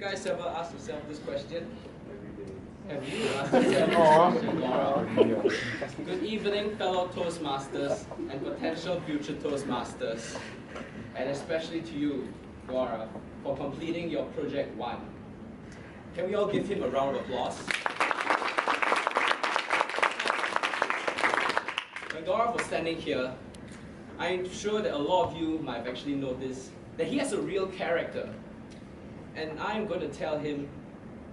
guys ever asked yourself this question? Have you asked yourself this question, Gaurav? Good evening, fellow Toastmasters and potential future Toastmasters. And especially to you, Gaurav, for completing your Project 1. Can we all give him a round of applause? When Gaurav was standing here, I'm sure that a lot of you might have actually noticed that he has a real character. And I'm going to tell him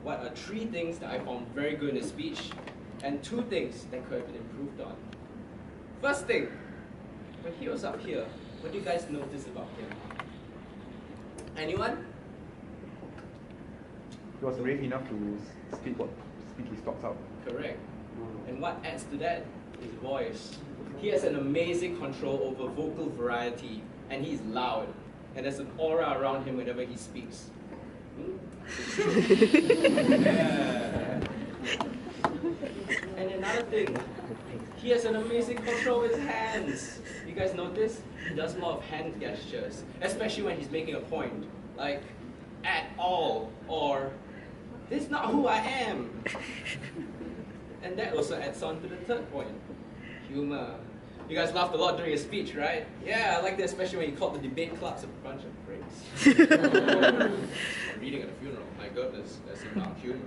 what are 3 things that I found very good in his speech, and 2 things that could have been improved on. First thing, when he was up here, what do you guys notice about him? Anyone? He was brave enough to speak his thoughts out. Correct. And what adds to that? His voice. He has an amazing control over vocal variety, and he's loud. And there's an aura around him whenever he speaks. Yeah. And another thing, he has an amazing control of his hands. You guys notice? He does a lot of hand gestures, especially when he's making a point, like at all, or this is not who I am. And that also adds on to the third point, humor. You guys laughed a lot during his speech, right? Yeah, I like that, especially when he called the debate clubs a bunch of pricks. I'm reading at a funeral. My goodness, that's not humor.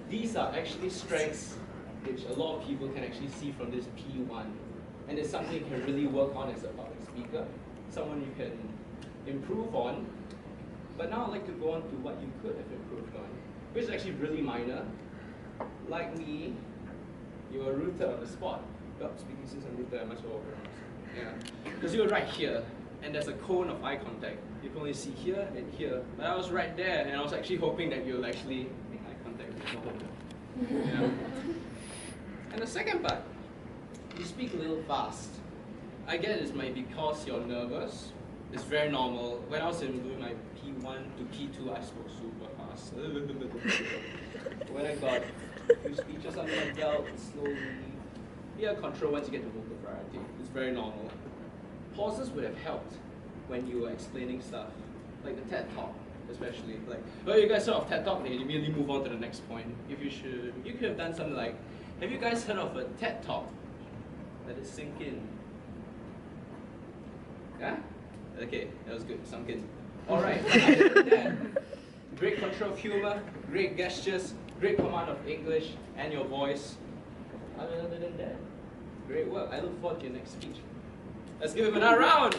These are actually strengths which a lot of people can actually see from this P1. And it's something you can really work on as a public speaker. Someone you can improve on. But now I'd like to go on to what you could have improved on, which is actually really minor. Like me, you were rooted on the spot. Well, speaking since I'm rooted, I must go over. Yeah. Because you were right here, and there's a cone of eye contact. You can only see here and here. But I was right there, and I was actually hoping that you'll actually make eye contact with me. Yeah. And the second part, you speak a little fast. I get it might be because you're nervous. It's very normal. When I was doing my P1 to P2, I spoke super fast. When I got a few speeches under my belt, slowly, you have control once you get to vocal variety. It's very normal. Pauses would have helped when you were explaining stuff, like the TED Talk, especially. Like, well, you guys heard of TED Talk, then you immediately move on to the next point. If you should, you could have done something like, have you guys heard of a TED Talk? Let it sink in. Yeah? Okay, that was good, sunk in. Alright, other than that, great control of humor, great gestures, great command of English and your voice. Other than that, great work. I look forward to your next speech. Let's give him another round!